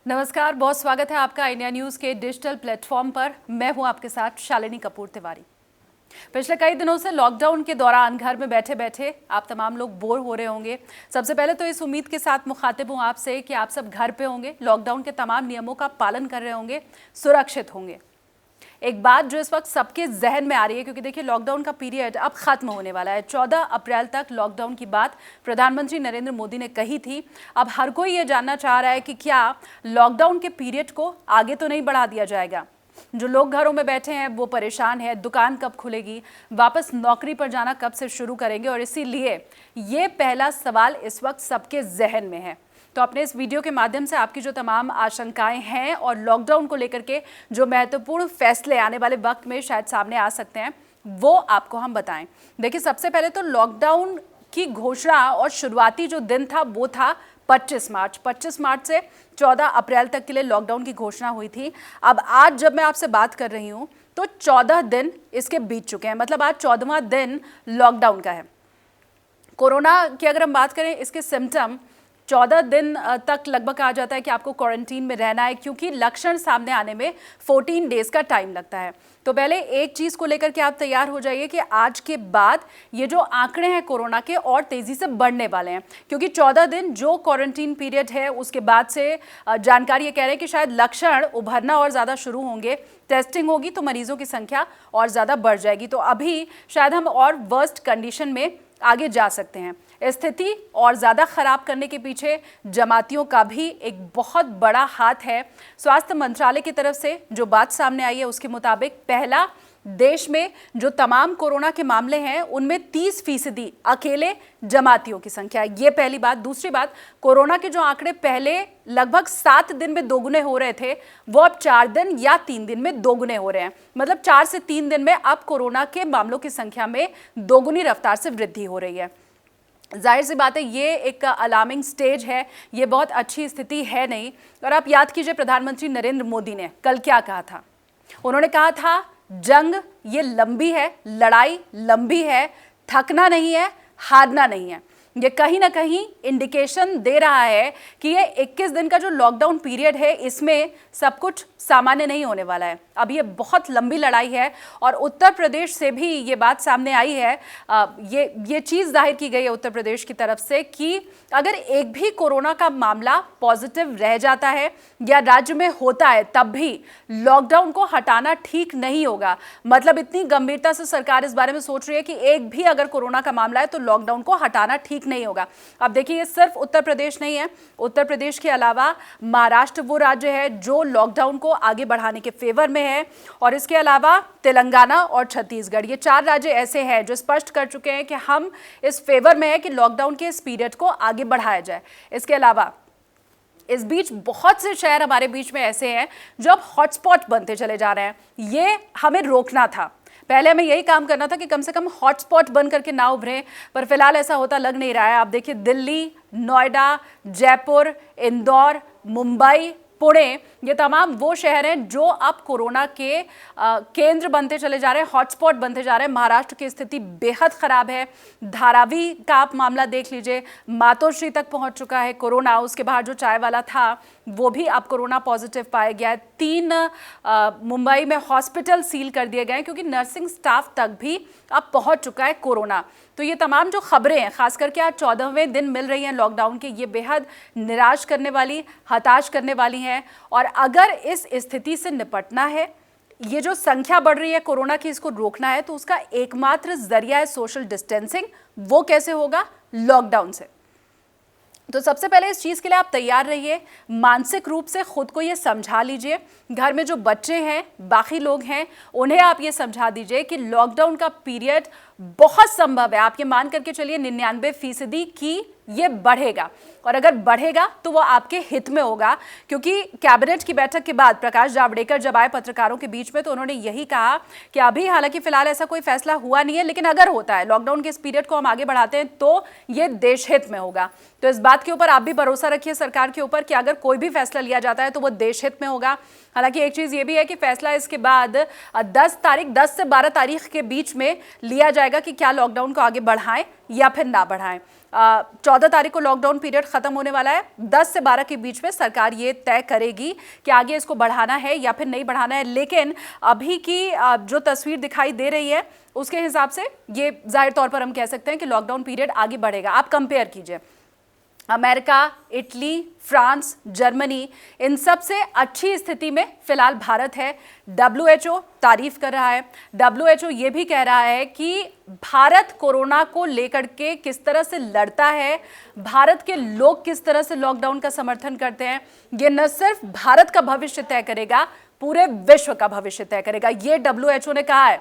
नमस्कार, बहुत स्वागत है आपका इंडिया न्यूज़ के डिजिटल प्लेटफॉर्म पर। मैं हूं आपके साथ शालिनी कपूर तिवारी। पिछले कई दिनों से लॉकडाउन के दौरान घर में बैठे बैठे आप तमाम लोग बोर हो रहे होंगे। सबसे पहले तो इस उम्मीद के साथ मुखातिब हूं आपसे कि आप सब घर पे होंगे, लॉकडाउन के तमाम नियमों का पालन कर रहे होंगे, सुरक्षित होंगे। एक बात जो इस वक्त सबके जहन में आ रही है, क्योंकि देखिए लॉकडाउन का पीरियड अब खत्म होने वाला है। 14 अप्रैल तक लॉकडाउन की बात प्रधानमंत्री नरेंद्र मोदी ने कही थी। अब हर कोई ये जानना चाह रहा है कि क्या लॉकडाउन के पीरियड को आगे तो नहीं बढ़ा दिया जाएगा। जो लोग घरों में बैठे हैं वो परेशान है, दुकान कब खुलेगी, वापस नौकरी पर जाना कब से शुरू करेंगे, और इसीलिए ये पहला सवाल इस वक्त सबके जहन में है। तो अपने इस वीडियो के माध्यम से आपकी जो तमाम आशंकाएं हैं और लॉकडाउन को लेकर के जो महत्वपूर्ण फैसले आने वाले वक्त में शायद सामने आ सकते हैं, वो आपको हम बताएं। देखिए, सबसे पहले तो लॉकडाउन की घोषणा और शुरुआती जो दिन था वो था 25 मार्च। 25 मार्च से 14 अप्रैल तक के लिए लॉकडाउन की घोषणा हुई थी। अब आज जब मैं आपसे बात कर रही हूँ तो 14 दिन इसके बीत चुके हैं, मतलब आज 14वां दिन लॉकडाउन का है। कोरोना की अगर हम बात करें, इसके सिम्टम 14 दिन तक लगभग कहा जाता है कि आपको क्वारंटीन में रहना है, क्योंकि लक्षण सामने आने में 14 डेज का टाइम लगता है। तो पहले एक चीज़ को लेकर के आप तैयार हो जाइए कि आज के बाद ये जो आंकड़े हैं कोरोना के और तेज़ी से बढ़ने वाले हैं, क्योंकि 14 दिन जो क्वारंटीन पीरियड है उसके बाद से जानकारी ये कह रहे हैं कि शायद लक्षण उभरना और ज़्यादा शुरू होंगे। टेस्टिंग होगी तो मरीजों की संख्या और ज़्यादा बढ़ जाएगी। तो अभी शायद हम और वर्स्ट कंडीशन में आगे जा सकते हैं। स्थिति और ज़्यादा खराब करने के पीछे जमातियों का भी एक बहुत बड़ा हाथ है। स्वास्थ्य मंत्रालय की तरफ से जो बात सामने आई है उसके मुताबिक पहला, देश में जो तमाम कोरोना के मामले हैं उनमें 30% अकेले जमातियों की संख्या है। ये पहली बात। दूसरी बात, कोरोना के जो आंकड़े पहले लगभग 7 दिन में दोगुने हो रहे थे वो अब 4 दिन या 3 दिन में दोगुने हो रहे हैं। मतलब 4 से 3 दिन में अब कोरोना के मामलों की संख्या में दोगुनी रफ्तार से वृद्धि हो रही है। जाहिर सी बात है ये एक अलार्मिंग स्टेज है, ये बहुत अच्छी स्थिति है नहीं। और आप याद कीजिए प्रधानमंत्री नरेंद्र मोदी ने कल क्या कहा था। उन्होंने कहा था जंग ये लंबी है, लड़ाई लंबी है, थकना नहीं है, हारना नहीं है। ये कहीं ना कहीं इंडिकेशन दे रहा है कि ये 21 दिन का जो लॉकडाउन पीरियड है इसमें सब कुछ सामान्य नहीं होने वाला है। अब ये बहुत लंबी लड़ाई है और उत्तर प्रदेश से भी ये बात सामने आई है। ये चीज़ जाहिर की गई है उत्तर प्रदेश की तरफ से कि अगर एक भी कोरोना का मामला पॉजिटिव रह जाता है या राज्य में होता है तब भी लॉकडाउन को हटाना ठीक नहीं होगा। मतलब इतनी गंभीरता से सरकार इस बारे में सोच रही है कि एक भी अगर कोरोना का मामला है तो लॉकडाउन को हटाना ठीक नहीं होगा। अब देखिए, ये सिर्फ उत्तर प्रदेश नहीं है, उत्तर प्रदेश के अलावा महाराष्ट्र वो राज्य है जो लॉकडाउन को आगे बढ़ाने के फेवर में है, और इसके अलावा तेलंगाना और छत्तीसगढ़, ये 4 राज्य ऐसे हैं जो स्पष्ट कर चुके हैं कि हम इस फेवर में है कि लॉकडाउन के इस पीरियड को आगे बढ़ाया जाए। इसके अलावा इस बीच बहुत से शहर हमारे बीच में ऐसे हैं जो अब हॉटस्पॉट बनते चले जा रहे हैं। ये हमें रोकना था। पहले हमें यही काम करना था कि कम से कम हॉटस्पॉट बन करके ना उभरें, पर फिलहाल ऐसा होता लग नहीं रहा है। आप देखिए, दिल्ली, नोएडा, जयपुर, इंदौर, मुंबई, पुणे, ये तमाम वो शहर हैं जो अब कोरोना के केंद्र बनते चले जा रहे हैं, हॉटस्पॉट बनते जा रहे हैं। महाराष्ट्र की स्थिति बेहद ख़राब है। धारावी का आप मामला देख लीजिए, मातोश्री तक पहुंच चुका है कोरोना। उसके बाहर जो चाय वाला था वो भी अब कोरोना पॉजिटिव पाया गया है। 3 मुंबई में हॉस्पिटल सील कर दिए गए हैं क्योंकि नर्सिंग स्टाफ तक भी अब पहुंच चुका है कोरोना। तो ये तमाम जो खबरें हैं, खास करके आज 14वें दिन मिल रही हैं लॉकडाउन के, ये बेहद निराश करने वाली, हताश करने वाली हैं। और अगर इस स्थिति से निपटना है, ये जो संख्या बढ़ रही है कोरोना की, इसको रोकना है, तो उसका एकमात्र जरिया है सोशल डिस्टेंसिंग। वो कैसे होगा? लॉकडाउन से। तो सबसे पहले इस चीज़ के लिए आप तैयार रहिए, मानसिक रूप से खुद को ये समझा लीजिए। घर में जो बच्चे हैं, बाकी लोग हैं, उन्हें आप ये समझा दीजिए कि लॉकडाउन का पीरियड बहुत संभव है, आप ये मान करके चलिए 99% की ये बढ़ेगा, और अगर बढ़ेगा तो वो आपके हित में होगा। क्योंकि कैबिनेट की बैठक के बाद प्रकाश जावड़ेकर जब आए पत्रकारों के बीच में तो उन्होंने यही कहा कि अभी हालांकि फिलहाल ऐसा कोई फैसला हुआ नहीं है, लेकिन अगर होता है, लॉकडाउन के इस पीरियड को हम आगे बढ़ाते हैं तो ये देश हित में होगा। तो इस बात के ऊपर आप भी भरोसा रखिए सरकार के ऊपर कि अगर कोई भी फैसला लिया जाता है तो वो देश हित में होगा। हालांकि एक चीज़ ये भी है कि फैसला इसके बाद 10 से 12 तारीख के बीच में लिया जाएगा कि क्या लॉकडाउन को आगे बढ़ाएं या फिर ना बढ़ाएं। 14 तारीख को लॉकडाउन पीरियड खत्म होने वाला है। 10 से 12 के बीच में सरकार ये तय करेगी कि आगे इसको बढ़ाना है या फिर नहीं बढ़ाना है। लेकिन अभी की जो तस्वीर दिखाई दे रही है उसके हिसाब से ये जाहिर तौर पर हम कह सकते हैं कि लॉकडाउन पीरियड आगे बढ़ेगा। आप कंपेयर कीजिए, अमेरिका, इटली, फ्रांस, जर्मनी, इन सब से अच्छी स्थिति में फिलहाल भारत है। WHO तारीफ कर रहा है। WHO ये भी कह रहा है कि भारत कोरोना को लेकर के किस तरह से लड़ता है, भारत के लोग किस तरह से लॉकडाउन का समर्थन करते हैं, ये न सिर्फ भारत का भविष्य तय करेगा, पूरे विश्व का भविष्य तय करेगा, ये WHO ने कहा है।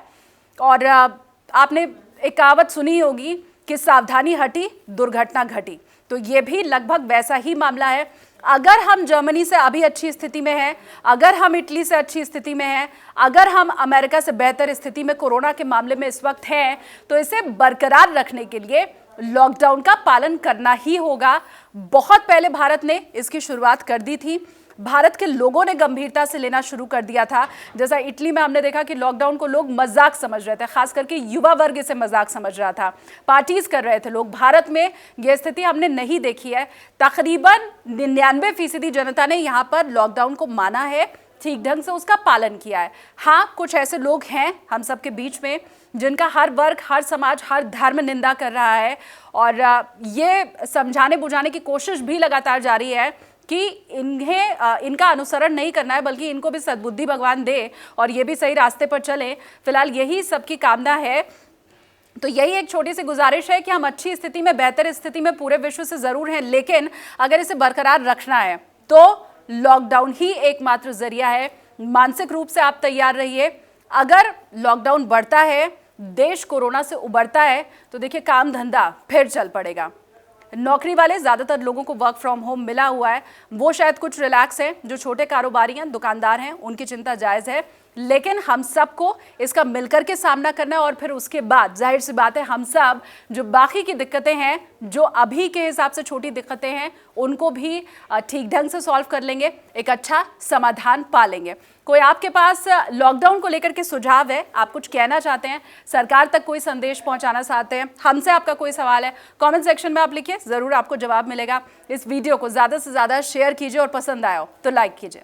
और आपने एक कहावत सुनी होगी कि सावधानी हटी दुर्घटना घटी, तो ये भी लगभग वैसा ही मामला है। अगर हम जर्मनी से अभी अच्छी स्थिति में हैं, अगर हम इटली से अच्छी स्थिति में हैं, अगर हम अमेरिका से बेहतर स्थिति में कोरोना के मामले में इस वक्त हैं, तो इसे बरकरार रखने के लिए लॉकडाउन का पालन करना ही होगा। बहुत पहले भारत ने इसकी शुरुआत कर दी थी। भारत के लोगों ने गंभीरता से लेना शुरू कर दिया था। जैसा इटली में हमने देखा कि लॉकडाउन को लोग मजाक समझ रहे थे, खास करके युवा वर्ग इसे मजाक समझ रहा था, पार्टीज कर रहे थे लोग। भारत में यह स्थिति हमने नहीं देखी है। तकरीबन 99% जनता ने यहाँ पर लॉकडाउन को माना है, ठीक ढंग से उसका पालन किया है। हाँ, कुछ ऐसे लोग हैं हम सबके बीच में जिनका हर वर्ग, हर समाज, हर धर्म निंदा कर रहा है और ये समझाने बुझाने की कोशिश भी लगातार जारी है कि इनका अनुसरण नहीं करना है, बल्कि इनको भी सद्बुद्धि भगवान दे और ये भी सही रास्ते पर चले। फिलहाल यही सबकी कामना है। तो यही एक छोटी सी गुजारिश है कि हम अच्छी स्थिति में, बेहतर स्थिति में पूरे विश्व से ज़रूर हैं, लेकिन अगर इसे बरकरार रखना है तो लॉकडाउन ही एकमात्र जरिया है। मानसिक रूप से आप तैयार रहिए। अगर लॉकडाउन बढ़ता है, देश कोरोना से उबरता है, तो देखिए काम धंधा फिर चल पड़ेगा। नौकरी वाले ज़्यादातर लोगों को वर्क फ्रॉम होम मिला हुआ है, वो शायद कुछ रिलैक्स हैं। जो छोटे कारोबारी हैं, दुकानदार हैं, उनकी चिंता जायज़ है, लेकिन हम सबको इसका मिलकर के सामना करना है। और फिर उसके बाद जाहिर सी बात है, हम सब जो बाकी की दिक्कतें हैं, जो अभी के हिसाब से छोटी दिक्कतें हैं, उनको भी ठीक ढंग से सॉल्व कर लेंगे, एक अच्छा समाधान पा लेंगे। कोई आपके पास लॉकडाउन को लेकर के सुझाव है, आप कुछ कहना चाहते हैं, सरकार तक कोई संदेश पहुंचाना चाहते हैं, हमसे आपका कोई सवाल है, कमेंट सेक्शन में आप लिखिए, ज़रूर आपको जवाब मिलेगा। इस वीडियो को ज़्यादा से ज़्यादा शेयर कीजिए और पसंद आया हो तो लाइक कीजिए।